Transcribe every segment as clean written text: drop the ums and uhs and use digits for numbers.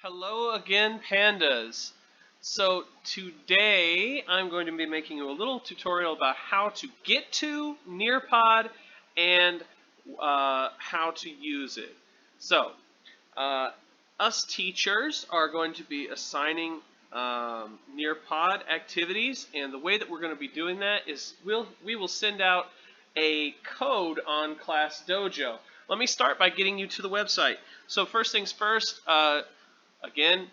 Hello again, pandas. So today I'm going to be making you a little tutorial about how to get to Nearpod and how to use it. So uh, us teachers are going to be assigning Nearpod activities, and the way that we're going to be doing that is we will send out a code on Class Dojo. Let me start by getting you to the website. So first things first. Again,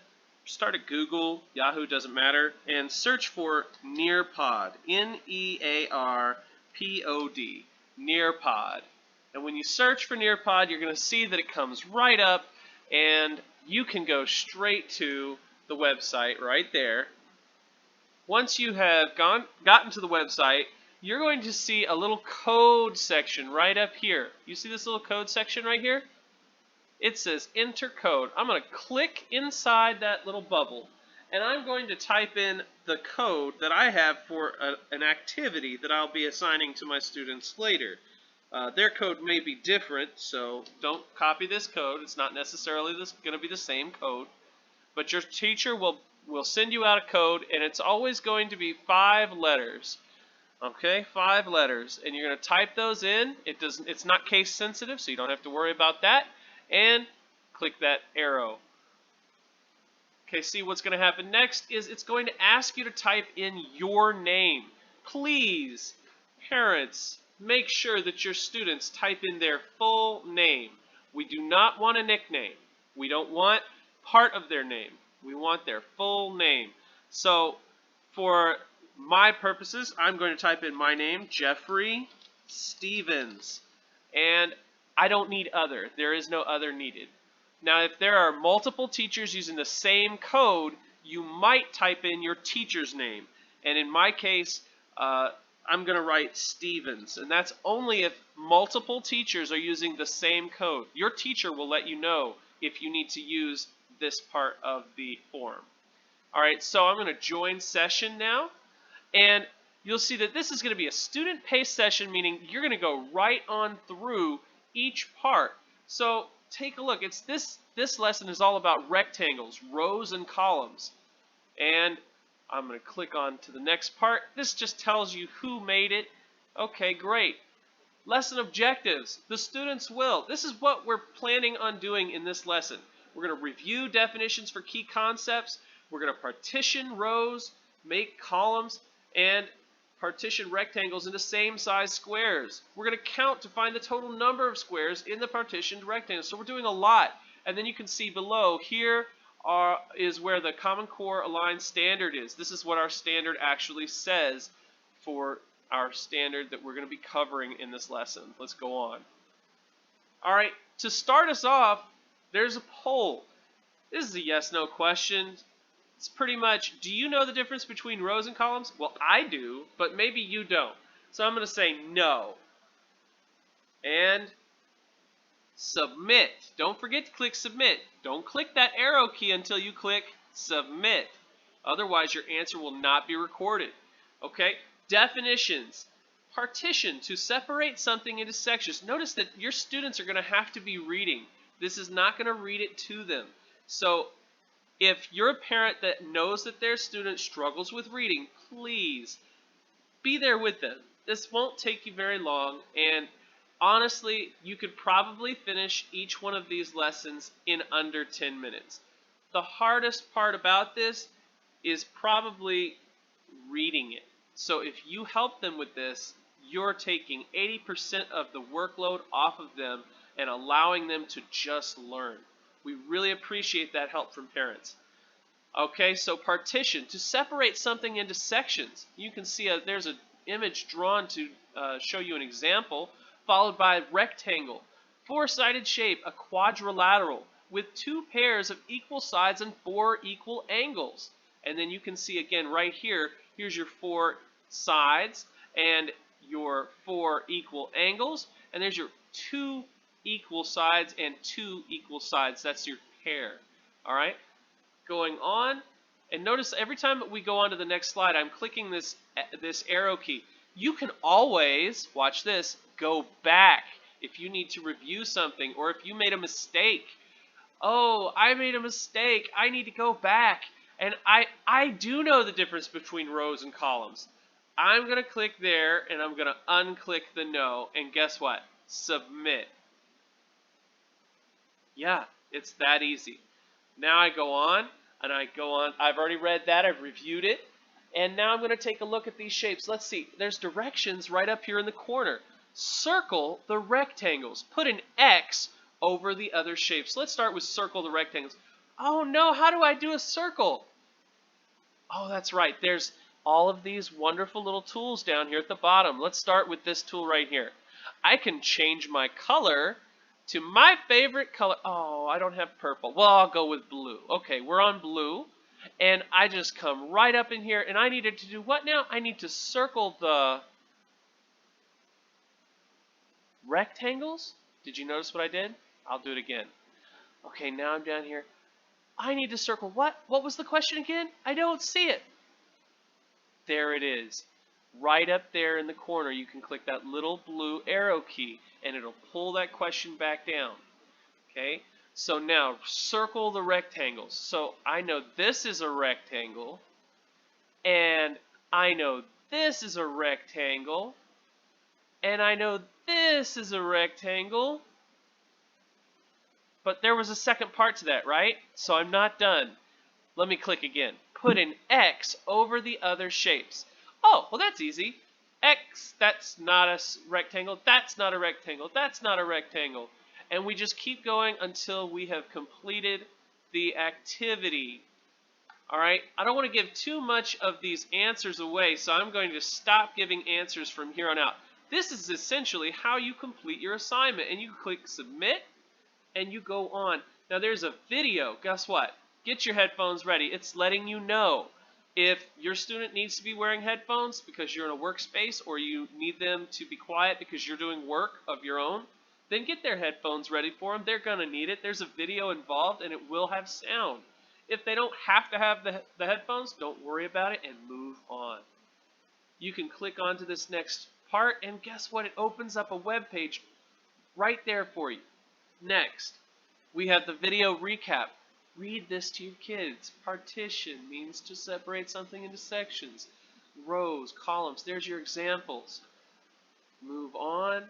start at Google, Yahoo, doesn't matter, and search for Nearpod, Nearpod, Nearpod. And when you search for Nearpod, you're going to see that it comes right up, and you can go straight to the website right there. Once you have gotten to the website, you're going to see a little code section right up here. You see this little code section right here? It says enter code. I'm going to click inside that little bubble, and I'm going to type in the code that I have for an activity that I'll be assigning to my students later. Their code may be different, so don't copy this code. It's not necessarily going to be the same code, but your teacher will send you out a code, and it's always going to be 5 letters. Okay, 5 letters, and you're going to type those in. It's not case sensitive, so you don't have to worry about that. And click that arrow. Okay, see what's going to happen next is it's going to ask you to type in your name. Please, parents, make sure that your students type in their full name. We do not want a nickname. We don't want part of their name. We want their full name. So for my purposes, I'm going to type in my name, Jeffrey Stevens. And I don't need other. There is no other needed. Now, if there are multiple teachers using the same code, you might type in your teacher's name. And in my case, I'm going to write Stevens. And that's only if multiple teachers are using the same code. Your teacher will let you know if you need to use this part of the form. All right, so I'm going to join session now. And you'll see that this is going to be a student-paced session, meaning you're going to go right on through each part. So take a look. This lesson is all about rectangles, rows, and columns. And I'm going to click on to the next part. This just tells you who made it. Okay, great. Lesson objectives. The students will. This is what we're planning on doing in this lesson. We're going to review definitions for key concepts. We're going to partition rows, make columns, and partition rectangles into same size squares. We're going to count to find the total number of squares in the partitioned rectangle. So we're doing a lot. And then you can see below here is where the Common Core aligned standard is. This is what our standard actually says for our standard that we're going to be covering in this lesson. Let's go on. All right, to start us off, there's a poll. This is a yes/no question. It's pretty much, do you know the difference between rows and columns? Well, I do, but maybe you don't. So I'm going to say no. And submit. Don't forget to click submit. Don't click that arrow key until you click submit. Otherwise, your answer will not be recorded. Okay? Definitions. Partition, to separate something into sections. Notice that your students are going to have to be reading. This is not going to read it to them. So if you're a parent that knows that their student struggles with reading, please be there with them. This won't take you very long, and honestly, you could probably finish each one of these lessons in under 10 minutes. The hardest part about this is probably reading it. So if you help them with this, you're taking 80% of the workload off of them and allowing them to just learn. We really appreciate that help from parents. Okay, so partition, to separate something into sections. You can see there's an image drawn to show you an example, followed by rectangle. 4-sided shape, a quadrilateral, with 2 pairs of equal sides and 4 equal angles. And then you can see again right here, here's your 4 sides and your 4 equal angles. And there's your 2 equal sides and 2 equal sides. That's your pair. All right? Going on, and notice every time that we go on to the next slide, I'm clicking this arrow key. You can always, watch this, go back if you need to review something or if you made a mistake. Oh, I made a mistake. I need to go back. And I do know the difference between rows and columns. I'm going to click there and I'm going to unclick the no. And guess what? Submit. Yeah, it's that easy. Now I go on and I go on. I've already read that. I've reviewed it. And now I'm going to take a look at these shapes. Let's see. There's directions right up here in the corner. Circle the rectangles. Put an X over the other shapes. Let's start with circle the rectangles. Oh no, how do I do a circle? Oh, that's right. There's all of these wonderful little tools down here at the bottom. Let's start with this tool right here. I can change my color to my favorite color. Oh, I don't have purple. Well, I'll go with blue. Okay, we're on blue. And I just come right up in here, and I needed to do what now? I need to circle the rectangles. Did you notice what I did? I'll do it again. Okay, now I'm down here. I need to circle what? What was the question again? I don't see it. There it is. Right up there in the corner, you can click that little blue arrow key, and it'll pull that question back down. Okay? So now, circle the rectangles. So I know this is a rectangle, and I know this is a rectangle, and I know this is a rectangle, but there was a second part to that, right? So I'm not done. Let me click again. Put an X over the other shapes. Oh, well that's easy. X, that's not a rectangle, that's not a rectangle, that's not a rectangle. And we just keep going until we have completed the activity. Alright, I don't want to give too much of these answers away, so I'm going to stop giving answers from here on out. This is essentially how you complete your assignment, and you click submit, and you go on. Now there's a video. Guess what? Get your headphones ready. It's letting you know if your student needs to be wearing headphones because you're in a workspace, or you need them to be quiet because you're doing work of your own, then get their headphones ready for them. They're going to need it. There's a video involved, and it will have sound. If they don't have to have the headphones, don't worry about it and move on. You can click onto this next part, and guess what? It opens up a web page right there for you. Next, we have the video recap. Read this to your kids. Partition means to separate something into sections. Rows, columns, there's your examples. Move on.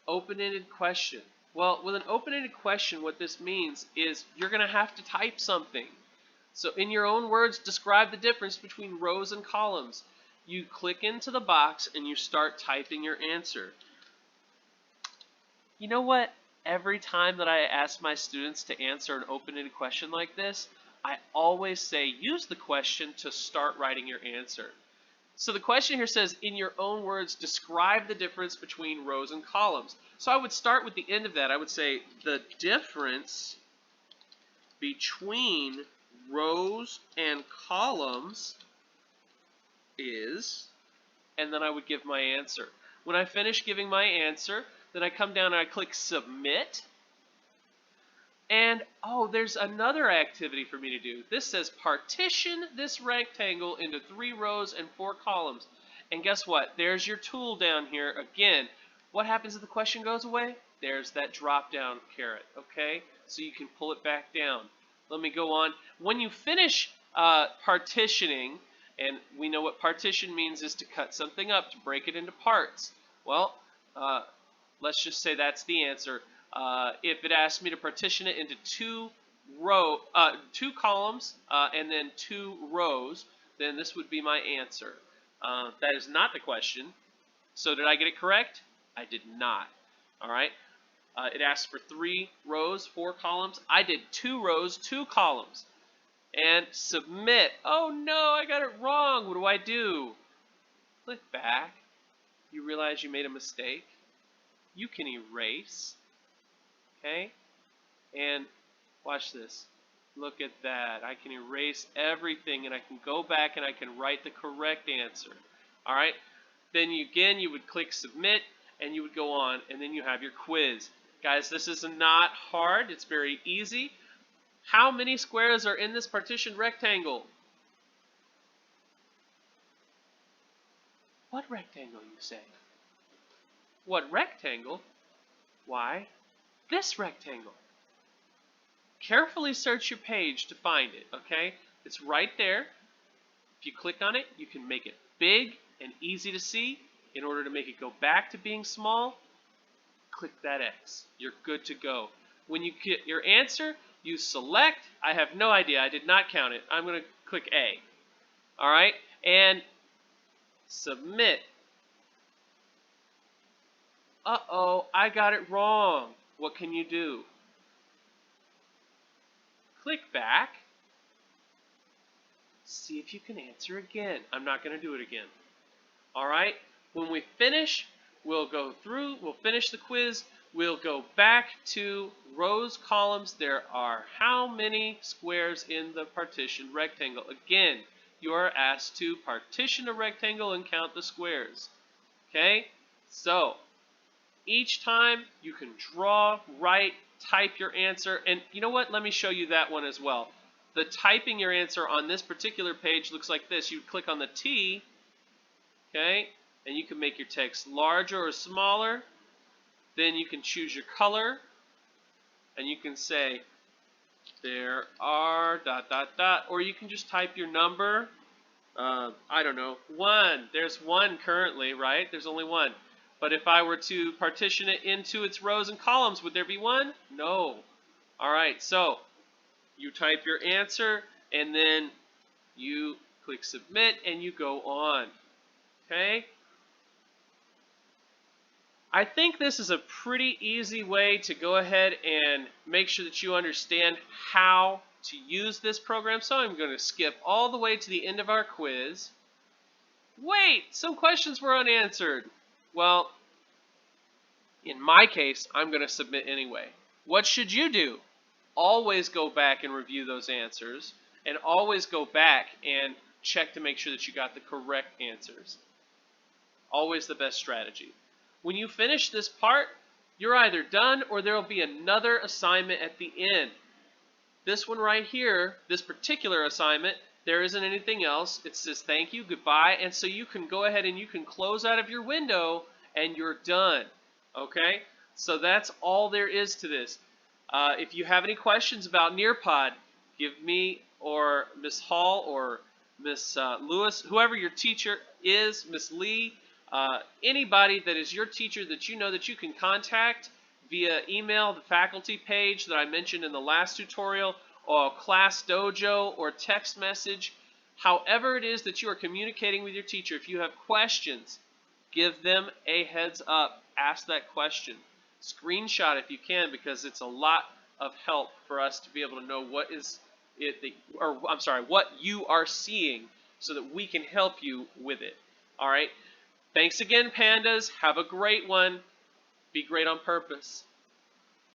Open-ended question. Well, with an open-ended question, what this means is you're going to have to type something. So in your own words, describe the difference between rows and columns. You click into the box and you start typing your answer. You know what? Every time that I ask my students to answer an open-ended question like this, I always say use the question to start writing your answer. So the question here says, in your own words, describe the difference between rows and columns. So I would start with the end of that. I would say the difference between rows and columns is, and then I would give my answer. When I finish giving my answer, then I come down and I click submit. And oh, there's another activity for me to do. This says partition this rectangle into 3 rows and 4 columns. And guess what? There's your tool down here. Again, what happens if the question goes away? There's that drop down caret, okay? So you can pull it back down. Let me go on. When you finish partitioning, and we know what partition means is to cut something up, to break it into parts. Well, let's just say that's the answer. If it asks me to partition it into 2 columns and then 2 rows, then this would be my answer. That is not the question. So did I get it correct? I did not. All right. It asked for 3 rows, 4 columns. I did 2 rows, 2 columns. And submit. Oh no, I got it wrong. What do I do? Click back. You realize you made a mistake. You can erase. Okay? And watch this. Look at that. I can erase everything, and I can go back and I can write the correct answer. All right? Then again, you would click submit, and you would go on, and then you have your quiz. Guys, this is not hard. It's very easy. How many squares are in this partitioned rectangle? What rectangle, you say? What rectangle? Why, this rectangle. Carefully search your page to find it, okay? It's right there. If you click on it, you can make it big and easy to see. In order to make it go back to being small, click that X. You're good to go. When you get your answer, you select. I have no idea. I did not count it. I'm going to click A. All right? And submit. Uh-oh, I got it wrong. What can you do? Click back. See if you can answer again. I'm not going to do it again. All right? When we finish, we'll go through, we'll finish the quiz, we'll go back to rows, columns. There are how many squares in the partition rectangle? Again, you are asked to partition a rectangle and count the squares. Okay? So, each time you can draw, write, type your answer. And you know what? Let me show you that one as well. The typing your answer on this particular page looks like this. You click on the T, okay, and you can make your text larger or smaller. Then you can choose your color, and you can say there are ... or you can just type your number. I don't know, 1. There's 1 currently, right? There's only 1. But if I were to partition it into its rows and columns, would there be 1? No. All right, so you type your answer, and then you click submit, and you go on. Okay? I think this is a pretty easy way to go ahead and make sure that you understand how to use this program. So I'm going to skip all the way to the end of our quiz. Wait, some questions were unanswered. Well, in my case, I'm going to submit anyway. What should you do? Always go back and review those answers, and always go back and check to make sure that you got the correct answers. Always the best strategy. When you finish this part, you're either done or there will be another assignment at the end. This one right here, this particular assignment, there isn't anything else. It says thank you, goodbye, and so you can go ahead and you can close out of your window and you're done. Okay? So that's all there is to this. If you have any questions about Nearpod, give me or Miss Hall or Miss Lewis, whoever your teacher is, Miss Lee, anybody that is your teacher that you know that you can contact via email, the faculty page that I mentioned in the last tutorial, or Class Dojo, or text message. However it is that you are communicating with your teacher, if you have questions, give them a heads up. Ask that question. Screenshot if you can, because it's a lot of help for us to be able to know what is it that, or I'm sorry, what you are seeing, so that we can help you with it. All right. Thanks again, pandas. Have a great one. Be great on purpose.